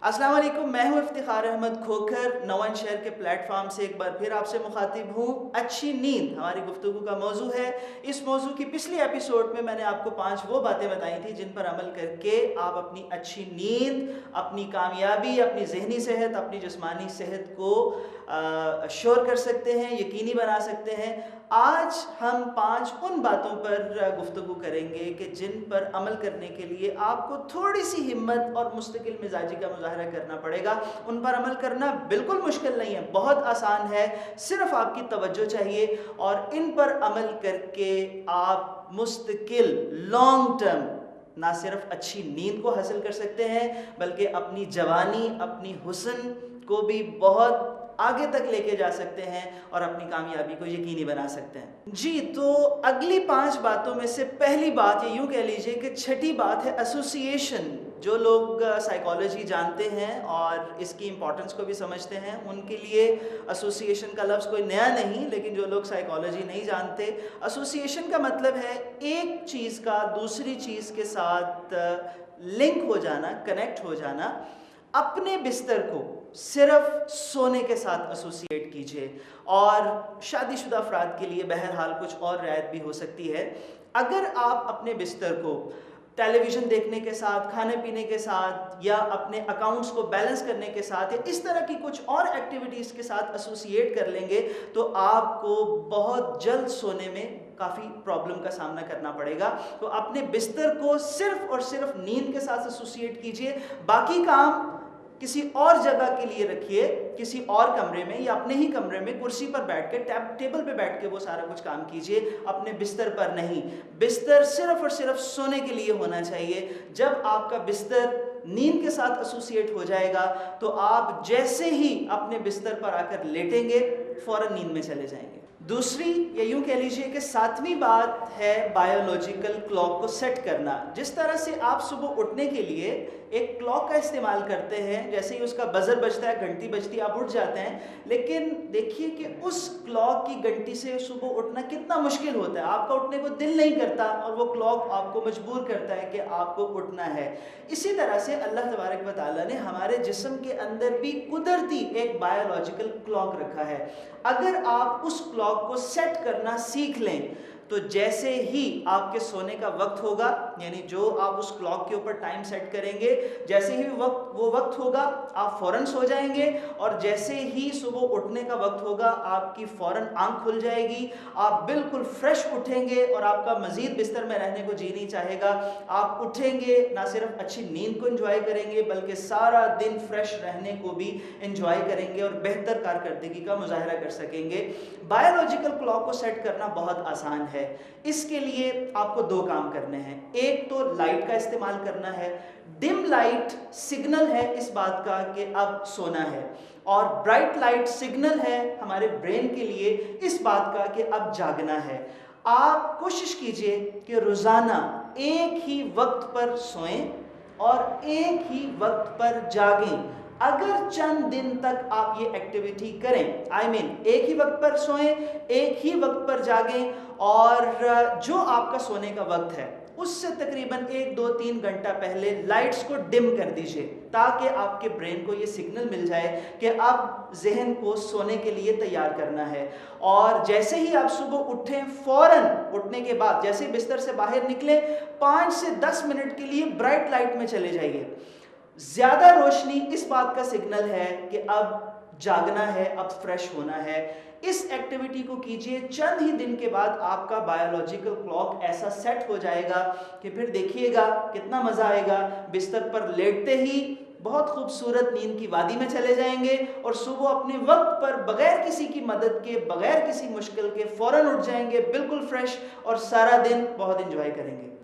अस्सलाम वालेकुम, मैं हूं इफ्तिखार अहमद खोखर। नवन शहर के प्लेटफॉर्म से एक बार फिर आपसे मुखातिब हूं। अच्छी नींद हमारी गुफ्तगू का मौजू है। इस मौजू की पिछली एपिसोड में मैंने आपको 5 वो बातें बताई थी जिन पर अमल करके आप अपनी अच्छी नींद, अपनी कामयाबी, अपनी जहनी सेहत, अपनी जिस्मानी सेहत को श्योर कर सकते हैं, यकीनी बना सकते हैं। आज हम 5 उन बातों पर गुफ्तगू करेंगे कि जिन पर अमल करने के लिए आपको थोड़ी सी हिम्मत और मुस्तकिल मिजाजी का मुजाहरा करना पड़ेगा। उन पर अमल करना बिल्कुल मुश्किल नहीं है, बहुत आसान है, सिर्फ आपकी तवज्जो चाहिए। और इन पर अमल करके आप मुस्तकिल लॉन्ग टर्म ना सिर्फ अच्छी नींद को हासिल कर सकते हैं बल्कि अपनी जवानी, अपनी हुस्न को भी बहुत आगे तक लेके जा सकते हैं और अपनी कामयाबी को यकीनी बना सकते हैं। जी, तो अगली 5 बातों में से पहली बात, ये यूँ कह लीजिए कि छठी बात है एसोसिएशन। जो लोग साइकोलॉजी जानते हैं और इसकी इम्पोर्टेंस को भी समझते हैं, उनके लिए एसोसिएशन का लफ्ज़ कोई नया नहीं, लेकिन जो लोग साइकोलॉजी नहीं जानते, एसोसिएशन का मतलब है एक चीज़ का दूसरी चीज़ के साथ लिंक हो जाना, कनेक्ट हो जाना। अपने बिस्तर को सिर्फ सोने के साथ एसोसिएट कीजिए। और शादीशुदा अफराद के लिए बहरहाल कुछ और रियायत भी हो सकती है। अगर आप अपने बिस्तर को टेलीविज़न देखने के साथ, खाने पीने के साथ, या अपने अकाउंट्स को बैलेंस करने के साथ, या इस तरह की कुछ और एक्टिविटीज़ के साथ एसोसिएट कर लेंगे तो आपको बहुत जल्द सोने में काफ़ी प्रॉब्लम का सामना करना पड़ेगा। तो अपने बिस्तर को सिर्फ और सिर्फ नींद के साथ एसोसिएट कीजिए। बाकी काम किसी और जगह के लिए रखिए, किसी और कमरे में या अपने ही कमरे में कुर्सी पर बैठ के, टेबल पे बैठ के वो सारा कुछ काम कीजिए, अपने बिस्तर पर नहीं। बिस्तर सिर्फ और सिर्फ सोने के लिए होना चाहिए। जब आपका बिस्तर नींद के साथ एसोसिएट हो जाएगा तो आप जैसे ही अपने बिस्तर पर आकर लेटेंगे फौरन नींद में चले जाएंगे। दूसरी, या यूँ कह लीजिए कि 7वीं बात है बायोलॉजिकल क्लॉक को सेट करना। जिस तरह से आप सुबह उठने के लिए एक क्लॉक का इस्तेमाल करते हैं, जैसे ही उसका बजर बजता है, घंटी बजती है, आप उठ जाते हैं। लेकिन देखिए कि उस क्लॉक की घंटी से सुबह उठना कितना मुश्किल होता है। आपका उठने को दिल नहीं करता और वो क्लॉक आपको मजबूर करता है कि आपको उठना है। इसी तरह से अल्लाह तबारक व तआला ने हमारे जिस्म के अंदर भी कुदरती एक बायोलॉजिकल क्लॉक रखा है। अगर आप उस क्लॉक को सेट करना सीख लें तो जैसे ही आपके सोने का वक्त होगा, यानी जो आप उस क्लॉक के ऊपर टाइम सेट करेंगे, जैसे ही वो वक्त होगा आप फ़ौरन सो जाएंगे। और जैसे ही सुबह उठने का वक्त होगा आपकी फ़ौरन आंख खुल जाएगी, आप बिल्कुल फ्रेश उठेंगे और आपका मज़ीद बिस्तर में रहने को जी नहीं चाहेगा। आप उठेंगे, ना सिर्फ अच्छी नींद को एंजॉय करेंगे बल्कि सारा दिन फ्रेश रहने को भी एंजॉय करेंगे और बेहतर कारकर्दगी का मुजाहरा कर सकेंगे। बायोलॉजिकल क्लॉक को सेट करना बहुत आसान है। इसके लिए आपको 2 काम करने हैं। एक तो लाइट का इस्तेमाल करना है। डिम लाइट सिग्नल है इस बात का कि अब सोना है, और ब्राइट लाइट सिग्नल है हमारे ब्रेन के लिए इस बात का कि अब जागना है। आप कोशिश कीजिए कि रोज़ाना एक ही वक्त पर सोएं और एक ही वक्त पर जागें। अगर चंद दिन तक आप ये एक्टिविटी करें, एक ही वक्त पर सोएं, एक ही वक्त पर जागें, और जो आपका सोने का वक्त है उससे तकरीबन 1, 2, 3 घंटा पहले लाइट्स को डिम कर दीजिए, ताकि आपके ब्रेन को ये सिग्नल मिल जाए कि अब जहन को सोने के लिए तैयार करना है। और जैसे ही आप सुबह उठें, फ़ौरन उठने के बाद जैसे ही बिस्तर से बाहर निकलें, 5 से 10 मिनट के लिए ब्राइट लाइट में चले जाइए। ज़्यादा रोशनी इस बात का सिग्नल है कि अब जागना है, अब फ्रेश होना है। इस एक्टिविटी को कीजिए, चंद ही दिन के बाद आपका बायोलॉजिकल क्लॉक ऐसा सेट हो जाएगा कि फिर देखिएगा कितना मज़ा आएगा। बिस्तर पर लेटते ही बहुत खूबसूरत नींद की वादी में चले जाएंगे और सुबह अपने वक्त पर बगैर किसी की मदद के, बगैर किसी मुश्किल के फ़ौरन उठ जाएंगे, बिल्कुल फ्रेश, और सारा दिन बहुत इंजॉय करेंगे।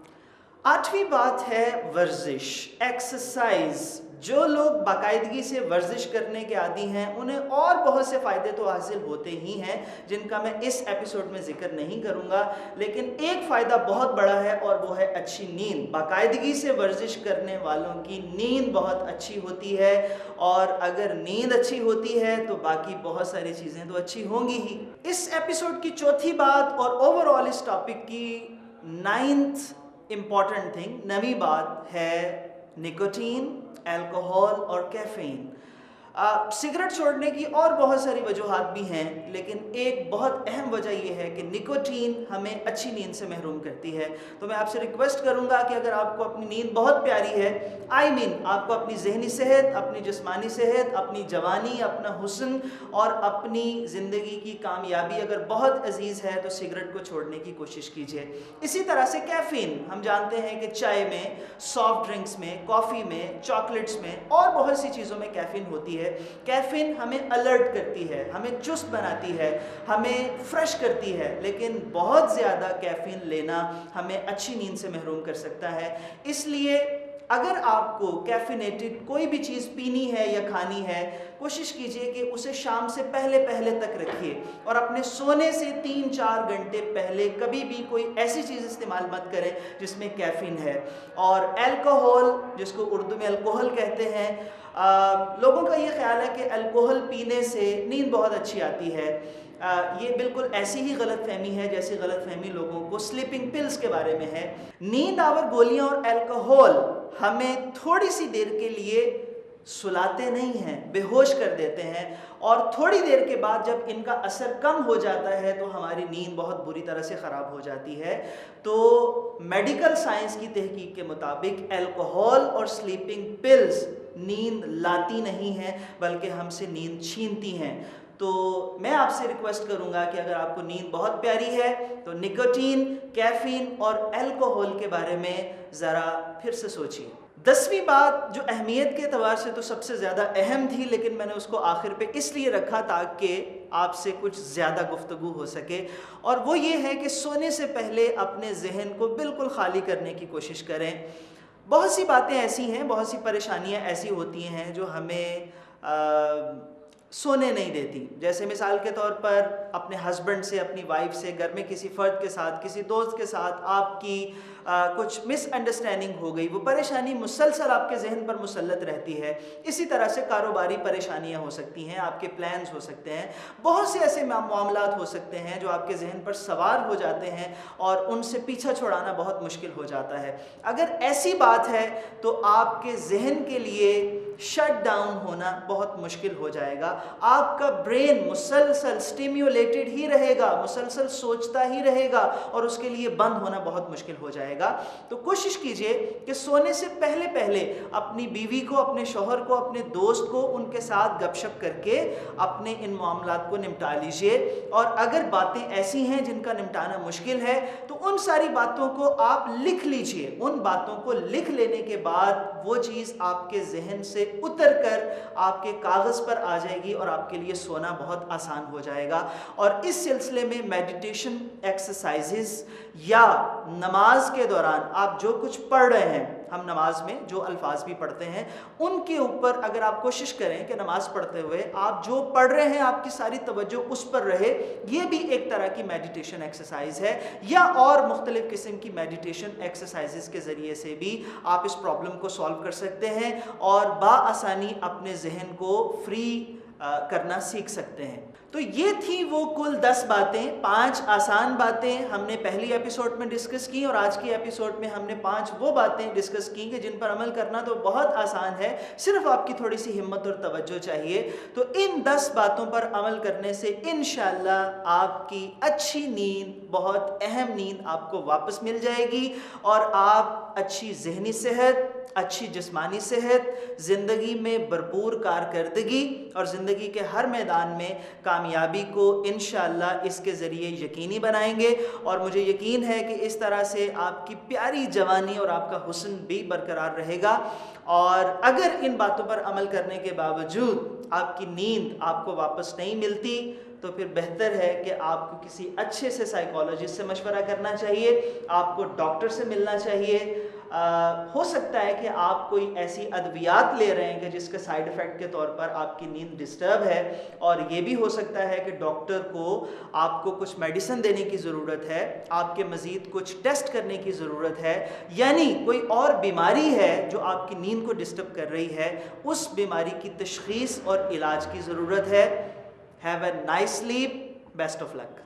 8वीं बात है वर्जिश, एक्सरसाइज। जो लोग बाकायदगी से वर्जिश करने के आदी हैं उन्हें और बहुत से फ़ायदे तो हासिल होते ही हैं जिनका मैं इस एपिसोड में जिक्र नहीं करूंगा, लेकिन एक फ़ायदा बहुत बड़ा है और वो है अच्छी नींद। बाकायदगी से वर्जिश करने वालों की नींद बहुत अच्छी होती है, और अगर नींद अच्छी होती है तो बाकी बहुत सारी चीज़ें तो अच्छी होंगी ही। इस एपिसोड की चौथी बात और ओवरऑल इस टॉपिक की 9th इम्पॉर्टेंट थिंग, नवी बात है निकोटीन, अल्कोहल और कैफीन। सिगरेट छोड़ने की और बहुत सारी वजूहात भी हैं, लेकिन एक बहुत अहम वजह यह है कि निकोटीन हमें अच्छी नींद से महरूम करती है। तो मैं आपसे रिक्वेस्ट करूंगा कि अगर आपको अपनी नींद बहुत प्यारी है, आपको अपनी जहनी सेहत, अपनी जिस्मानी सेहत, अपनी जवानी, अपना हुस्न और अपनी ज़िंदगी की कामयाबी अगर बहुत अजीज़ है तो सिगरेट को छोड़ने की कोशिश कीजिए। इसी तरह से कैफ़ीन, हम जानते हैं कि चाय में, सॉफ्ट ड्रिंक्स में, कॉफ़ी में, चॉकलेट्स में और बहुत सी चीज़ों में कैफ़ीन होती है। कैफीन हमें अलर्ट करती है, हमें चुस्त बनाती है, हमें फ्रेश करती है, लेकिन बहुत ज़्यादा कैफीन लेना हमें अच्छी नींद से महरूम कर सकता है। इसलिए अगर आपको कैफिनेटेड कोई भी चीज़ पीनी है या खानी है, कोशिश कीजिए कि उसे शाम से पहले तक रखिए और अपने सोने से 3-4 घंटे पहले कभी भी कोई ऐसी चीज़ इस्तेमाल मत करें जिसमें कैफीन है। और अल्कोहल, जिसको उर्दू में अल्कोहल कहते हैं, लोगों का ये ख्याल है कि अल्कोहल पीने से नींद बहुत अच्छी आती है। ये बिल्कुल ऐसी ही गलतफहमी है जैसी गलतफहमी लोगों को स्लीपिंग पिल्स के बारे में है। नींद आवर गोलियां और अल्कोहल हमें थोड़ी सी देर के लिए सुलाते नहीं हैं, बेहोश कर देते हैं, और थोड़ी देर के बाद जब इनका असर कम हो जाता है तो हमारी नींद बहुत बुरी तरह से ख़राब हो जाती है। तो मेडिकल साइंस की तहकीक के मुताबिक अल्कोहल और स्लीपिंग पिल्स नींद लाती नहीं हैं, बल्कि हमसे नींद छीनती हैं। तो मैं आपसे रिक्वेस्ट करूंगा कि अगर आपको नींद बहुत प्यारी है तो निकोटीन, कैफीन और अल्कोहल के बारे में ज़रा फिर से सोचिए। 10वीं बात जो अहमियत के एतबार से तो सबसे ज़्यादा अहम थी, लेकिन मैंने उसको आखिर पे इसलिए रखा ताकि आपसे कुछ ज़्यादा गुफ्तगू हो सके, और वो ये है कि सोने से पहले अपने जहन को बिल्कुल खाली करने की कोशिश करें। बहुत सी बातें ऐसी हैं, बहुत सी परेशानियां ऐसी होती हैं जो हमें सोने नहीं देती। जैसे मिसाल के तौर पर अपने हस्बैंड से, अपनी वाइफ से, घर में किसी फ़र्द के साथ, किसी दोस्त के साथ आपकी कुछ मिसअंडरस्टैंडिंग हो गई, वो परेशानी मुसलसल आपके जहन पर मुसल्लत रहती है। इसी तरह से कारोबारी परेशानियां हो सकती हैं, आपके प्लान्स हो सकते हैं, बहुत से ऐसे मामलात हो सकते हैं जो आपके जहन पर सवार हो जाते हैं और उनसे पीछा छुड़ाना बहुत मुश्किल हो जाता है। अगर ऐसी बात है तो आपके जहन के लिए शट डाउन होना बहुत मुश्किल हो जाएगा। आपका ब्रेन मुसलसल स्टिम्युलेटेड ही रहेगा, मुसलसल सोचता ही रहेगा और उसके लिए बंद होना बहुत मुश्किल हो जाएगा। तो कोशिश कीजिए कि सोने से पहले अपनी बीवी को, अपने शौहर को, अपने दोस्त को, उनके साथ गपशप करके अपने इन मामलात को निपटा लीजिए। और अगर बातें ऐसी हैं जिनका निपटाना मुश्किल है तो उन सारी बातों को आप लिख लीजिए। उन बातों को लिख लेने के बाद वो चीज़ आपके जहन से उतर कर आपके कागज़ पर आ जाएगी और आपके लिए सोना बहुत आसान हो जाएगा। और इस सिलसिले में मेडिटेशन एक्सरसाइजेस या नमाज के दौरान आप जो कुछ पढ़ रहे हैं, हम नमाज में जो अल्फाज भी पढ़ते हैं उनके ऊपर अगर आप कोशिश करें कि नमाज पढ़ते हुए आप जो पढ़ रहे हैं आपकी सारी तवज्जो उस पर रहे, ये भी एक तरह की मेडिटेशन एक्सरसाइज है। या और मुख्तलिफ किस्म की मेडिटेशन एक्सरसाइजेस के ज़रिए से भी आप इस प्रॉब्लम को सॉल्व कर सकते हैं और बाआसानी अपने जहन को फ्री करना सीख सकते हैं। तो ये थी वो कुल 10 बातें, 5 आसान बातें हमने पहली एपिसोड में डिस्कस की, और आज की एपिसोड में हमने 5 वो बातें डिस्कस की कि जिन पर अमल करना तो बहुत आसान है, सिर्फ आपकी थोड़ी सी हिम्मत और तवज्जो चाहिए। तो इन 10 बातों पर अमल करने से इंशाअल्लाह आपकी अच्छी नींद, बहुत अहम नींद आपको वापस मिल जाएगी और आप अच्छी जहनी सेहत, अच्छी जिस्मानी सेहत, ज़िंदगी में भरपूर कारकर्दगी और ज़िंदगी के हर मैदान में कामयाबी को इंशाअल्लाह इसके ज़रिए यकीनी बनाएंगे। और मुझे यकीन है कि इस तरह से आपकी प्यारी जवानी और आपका हुस्न भी बरकरार रहेगा। और अगर इन बातों पर अमल करने के बावजूद आपकी नींद आपको वापस नहीं मिलती तो फिर बेहतर है कि आपको किसी अच्छे से साइकोलॉजिस्ट से मशवरा करना चाहिए, आपको डॉक्टर से मिलना चाहिए। हो सकता है कि आप कोई ऐसी अद्वियात ले रहे हैं कि जिसके साइड इफ़ेक्ट के तौर पर आपकी नींद डिस्टर्ब है, और ये भी हो सकता है कि डॉक्टर को आपको कुछ मेडिसिन देने की ज़रूरत है, आपके मज़ीद कुछ टेस्ट करने की ज़रूरत है, यानी कोई और बीमारी है जो आपकी नींद को डिस्टर्ब कर रही है, उस बीमारी की तशख़ीस और इलाज की ज़रूरत है। Have a nice sleep, best of luck.